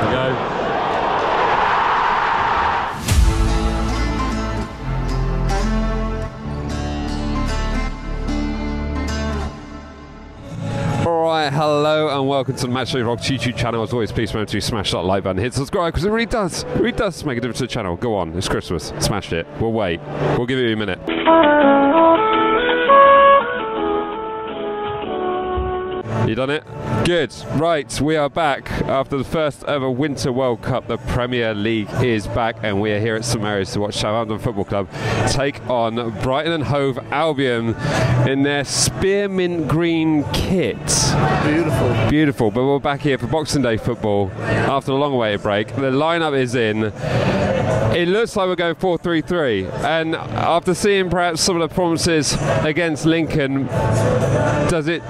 we go. Alright, hello and welcome to the MatchDayVlogs YouTube channel. As always, please remember to smash that like button, hit subscribe, because it really does make a difference to the channel. Go on, it's Christmas, smash it. We'll wait. We'll give it a minute. You done it? Good. Right, we are back after the first ever Winter World Cup. The Premier League is back, and we are here at St Mary's to watch Southampton Football Club take on Brighton and Hove Albion in their spearmint green kit. Beautiful. Beautiful. But we're back here for Boxing Day football after a long-awaited break. The lineup is in. It looks like we're going 4-3-3, and after seeing perhaps some of the performances against Lincoln, does it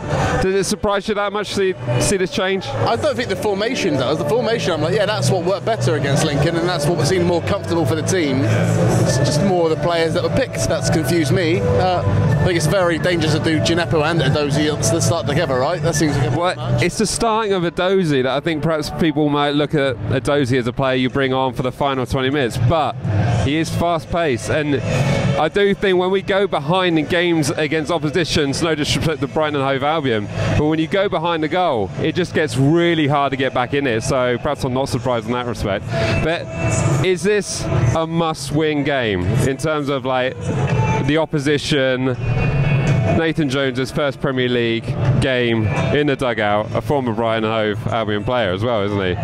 surprise you that much to see this change? I don't think the formation does. The formation, I'm like, yeah, that's what worked better against Lincoln, and that's what seemed more comfortable for the team. It's just more of the players that were picked that's confused me. I think it's very dangerous to do Gineppo and Edozie at the start together, right? That seems like a well, match. It's the starting of Edozie that I think perhaps people might look at Edozie as a player you bring on for the final 20 minutes, but he is fast-paced, and I do think when we go behind in games against oppositions, no disrespect to Brighton and Hove Albion, but when you go behind the goal, it just gets really hard to get back in it, so perhaps I'm not surprised in that respect. But is this a must-win game in terms of like the opposition? Nathan Jones' first Premier League game in the dugout, a former Brighton and Hove Albion player as well, isn't he?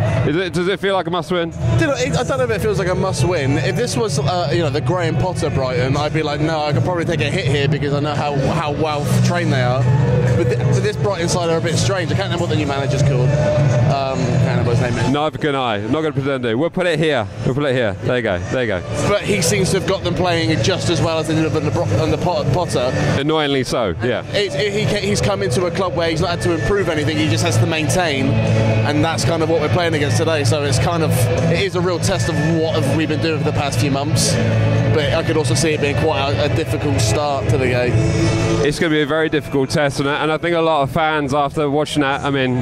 Does it feel like a must-win? I don't know if it feels like a must-win. If this was, the Graham Potter Brighton, I'd be like, no, I could probably take a hit here because I know how well trained they are. But this Brighton side are a bit strange. I can't remember what the new manager's called. I can't remember what his name is. Neither can I. I'm not going to pretend to. We'll put it here. We'll put it here. There you go. There you go. But he seems to have got them playing just as well as they did under Potter. Annoyingly so, yeah. He's come into a club where he's not had to improve anything, he just has to maintain, and that's kind of what we're playing against today. So it is a real test of what have we been doing for the past few months, but I could also see it being quite a difficult start to the game. It's going to be a very difficult test, and I think a lot of fans after watching that, I mean,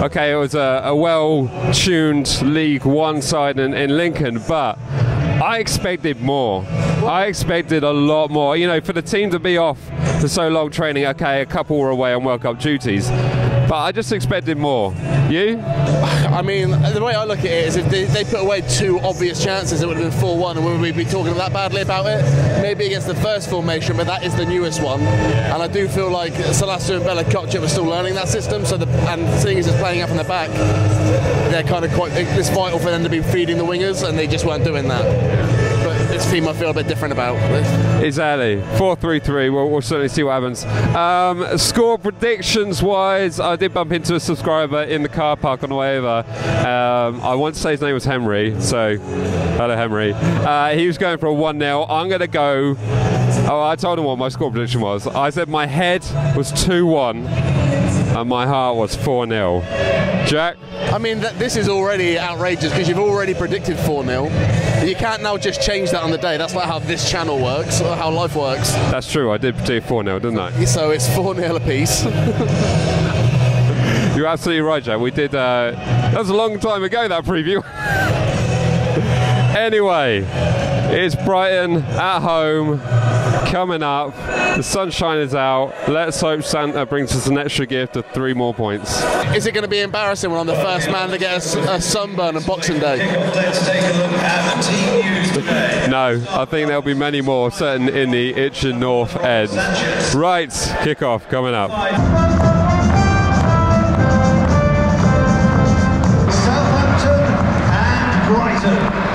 okay, it was a well-tuned League One side in Lincoln, but I expected more. I expected a lot more. You know, for the team to be off for so long training, okay, a couple were away on World Cup duties, but I just expected more. You? I mean, the way I look at it is if they put away two obvious chances, it would have been 4-1, and would we be talking that badly about it? Maybe against the first formation, but that is the newest one. And I do feel like Salasu and Bella Kotchep were still learning that system, and seeing as it's playing up in the back, they're kind of it's vital for them to be feeding the wingers, and they just weren't doing that. This team I feel a bit different about. Exactly. 4-3-3. We'll certainly see what happens. Score predictions wise, I did bump into a subscriber in the car park on the way over. I want to say his name was Henry, so hello Henry. He was going for a 1-0. I'm going to go. Oh, I told him what my score prediction was. I said my head was 2-1 and my heart was 4-0. Jack? I mean, this is already outrageous because you've already predicted 4-0. You can't now just change that on the day. That's not how this channel works, or how life works. That's true, I did predict 4-0, didn't I? So it's 4-0 apiece. You're absolutely right, Jack. We did, that was a long time ago, that preview. Anyway, it's Brighton at home, coming up. The sunshine is out. Let's hope Santa brings us an extra gift of 3 more points. Is it going to be embarrassing when I'm the first man to get a sunburn on Boxing Day? No, I think there'll be many more, certainly in the Itchen North end. Right, kickoff coming up. Southampton and Brighton.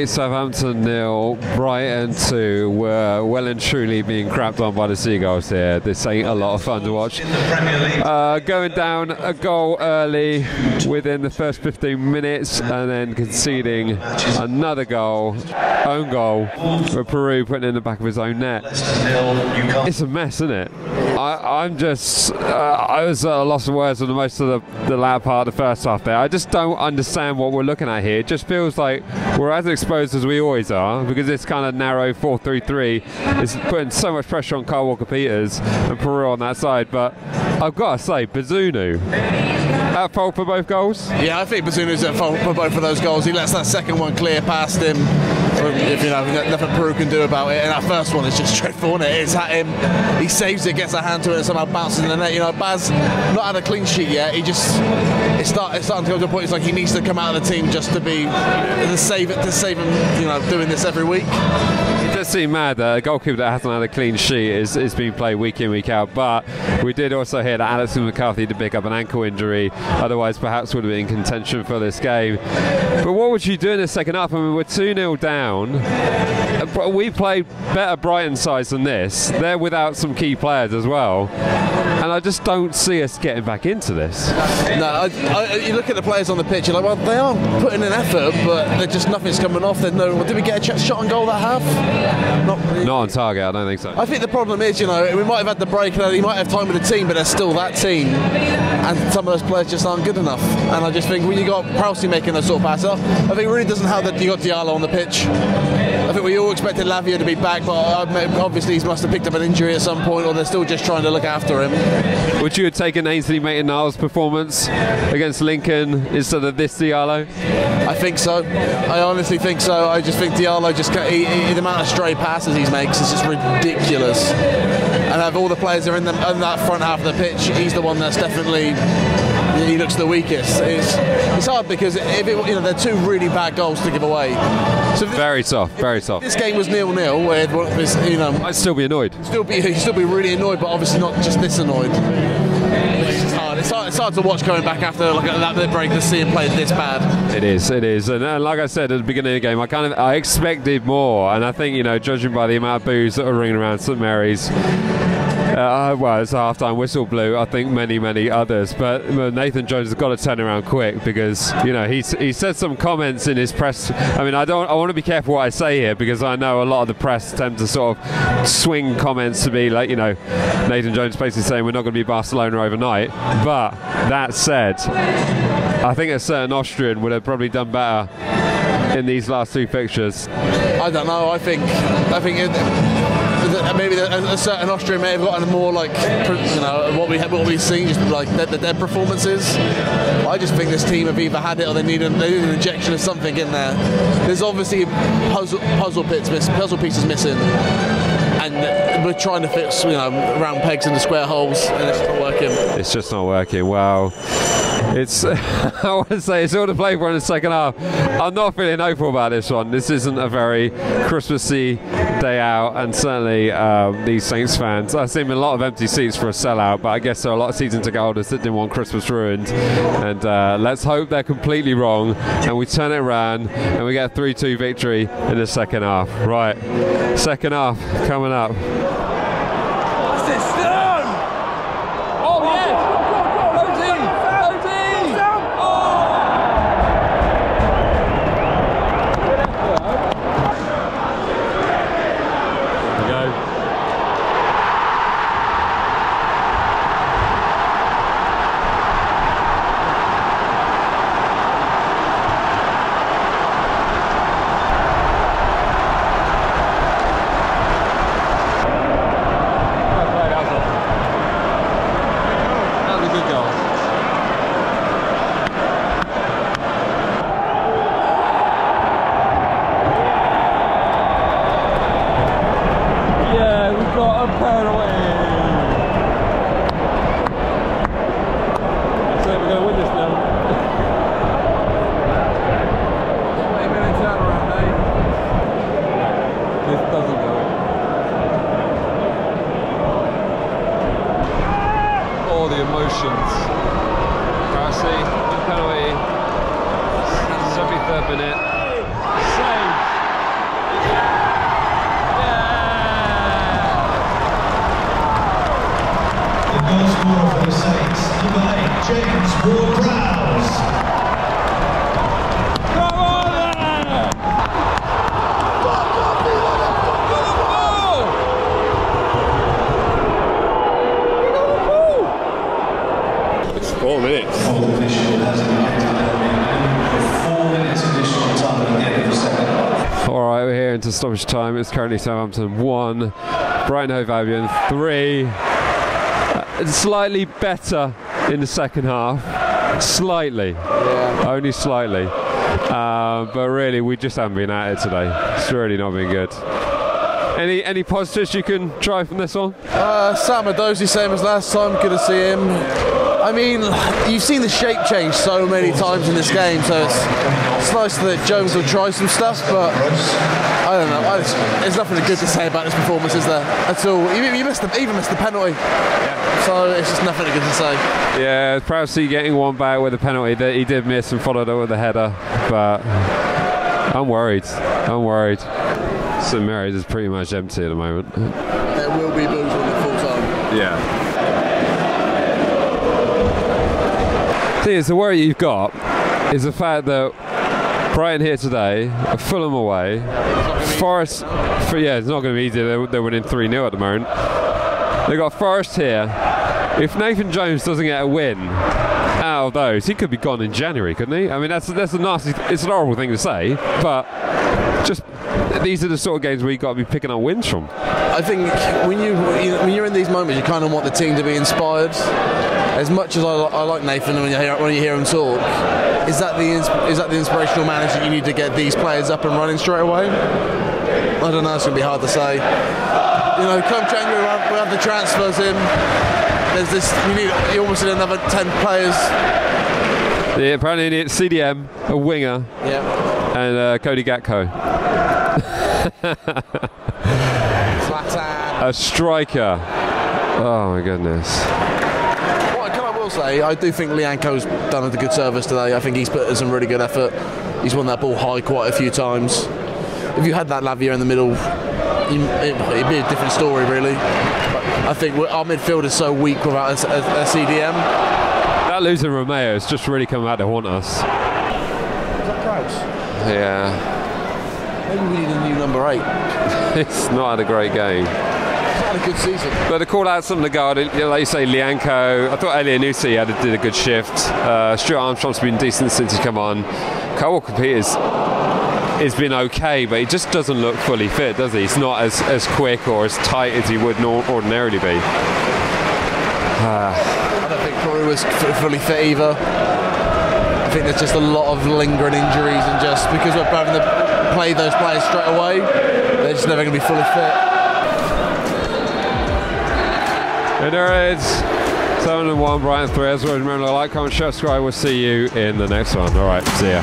3, Southampton 0, Brighton 2. We're well and truly being crapped on by the Seagulls here. This ain't a lot of fun to watch. Going down a goal early within the first 15 minutes and then conceding another goal, own goal, with Peru putting it in the back of his own net. It's a mess, isn't it? I was at a loss of words for most of the latter part of the first half there. I just don't understand what we're looking at here. It just feels like we're as exposed as we always are, because this kind of narrow 4-3-3 is putting so much pressure on Kyle Walker-Peters and Peru on that side. But I've got to say, Bazunu at fault for both goals? Yeah, I think Bazunu's at fault for both of those goals. He lets that second one clear past him. If nothing Peru can do about it, and that first one is just dreadful, isn't it? It's at him. He saves it, gets a hand to it, and somehow bounces in the net. Baz not had a clean sheet yet. It's starting to go to a point. It's like he needs to come out of the team just to save him. Doing this every week. It does seem mad that a goalkeeper that hasn't had a clean sheet is being played week in, week out. But we did also hear that Alex McCarthy did pick up an ankle injury. Otherwise, perhaps would have been in contention for this game. But what would you do in the second half? I mean, we're 2-0 down. We played better Brighton sides than this. They're without some key players as well. And I just don't see us getting back into this. No, you look at the players on the pitch, you're like, well, they are putting in effort, but nothing's coming off. Did we get a shot on goal that half? Not on target, I don't think so. I think the problem is, we might have had the break, and he might have time with the team, but they're still that team. And some of those players just aren't good enough. And I just think when you got Prowsey making those sort of passes, I think it really doesn't help that you got Diallo on the pitch. I think we all expected Lavia to be back, but obviously he must have picked up an injury at some point, or they're still just trying to look after him. Would you have taken Ainsley Maitland-Niles' performance against Lincoln instead of this Diallo? I think so. I honestly think so. I just think Diallo the amount of stray passes he makes is just ridiculous. And of all the players that are in that front half of the pitch, he's the one that's definitely. He looks the weakest. It's hard because they're two really bad goals to give away. So very soft. This game was 0-0. I'd still be annoyed. You'd still be really annoyed, but obviously not just this annoyed. It's hard to watch going back after that break to see him play this bad. It is, and like I said at the beginning of the game, I expected more, and I think judging by the amount of boos that are ringing around St Mary's. Well, it's a half-time whistle blew. I think many others, but Nathan Jones has got to turn around quick because he said some comments in his press. I mean, I want to be careful what I say here because I know a lot of the press tend to sort of swing comments to be like Nathan Jones basically saying we're not going to be Barcelona overnight. But that said, I think a certain Austrian would have probably done better in these last two fixtures. I don't know. I think maybe a certain Austrian may have gotten more what we've seen, just like their performances. I just think this team have either had it or they need an injection of something in there. There's obviously puzzle pieces missing, and we're trying to fit round pegs into square holes, and it's not working. It's just not working. Wow. It's I want to say it's all to play for in the second half. I'm not feeling hopeful about this one. This isn't a very Christmassy day out, and certainly these Saints fans, I've seen a lot of empty seats for a sellout, but I guess there are a lot of season ticket holders that didn't want Christmas ruined, and let's hope they're completely wrong and we turn it around and we get a 3-2 victory in the second half. Right, second half coming up. Emotions. Prowsey, penalty, 73rd minute, save. we're here into stoppage time. It's currently Southampton 1, Brighton Hove Albion 3. Slightly better in the second half. Slightly. Yeah. Only slightly. But really, we just haven't been at it today. It's really not been good. Any positives you can try from this one? Sam Adozi, same as last time. Good to see him. I mean, you've seen the shape change so many times in this game, so it's nice that Jones will try some stuff, but I don't know. There's nothing good to say about this performance, is there? At all. You even missed the penalty. Yeah. So it's just nothing good to say. Yeah, proud to see getting one back with a penalty that he did miss and followed up with a header, but I'm worried. St Mary's is pretty much empty at the moment. There will be booze on the full time. Yeah. The worry you've got is the fact that Brighton here today, Fulham away, Forest, it's not going to be easy. They're winning 3-0 at the moment. They've got Forest here. If Nathan Jones doesn't get a win out of those, he could be gone in January, couldn't he? I mean, that's a nasty. It's an horrible thing to say, but just these are the sort of games where you've got to be picking up wins from. I think when you're in these moments, you kind of want the team to be inspired. As much as I like Nathan, when you hear him talk, is that the inspirational manager you need to get these players up and running straight away? I don't know. It's going to be hard to say. You know, come January, we have the transfers in. There's this. You almost need another 10 players. Yeah, apparently you need CDM, a winger, and Cody Gakpo. A striker. Oh my goodness. I do think Lianco's done a good service today. I think he's put in some really good effort. He's won that ball high quite a few times. If you had that Lavia in the middle, it'd be a different story, really. But I think our midfield is so weak without a CDM. That losing Romeo has just really come out to haunt us. Is that Kraus? Yeah. Maybe we need a new number 8. It's not had a great game. A good season. But the call outs on the guard, like you say, Lianco. I thought Elianusi did a good shift. Stuart Armstrong's been decent since he's come on. Kyle Walker-Peters has been okay, but he just doesn't look fully fit, does he? He's not as quick or as tight as he would ordinarily be. I don't think Peru was fully fit either. I think there's just a lot of lingering injuries, and just because we're having to play those players straight away, they're just never going to be fully fit. And there it is, 7-1, Brighton 3. As always, remember to like, comment, share, subscribe. We'll see you in the next one. All right, see ya.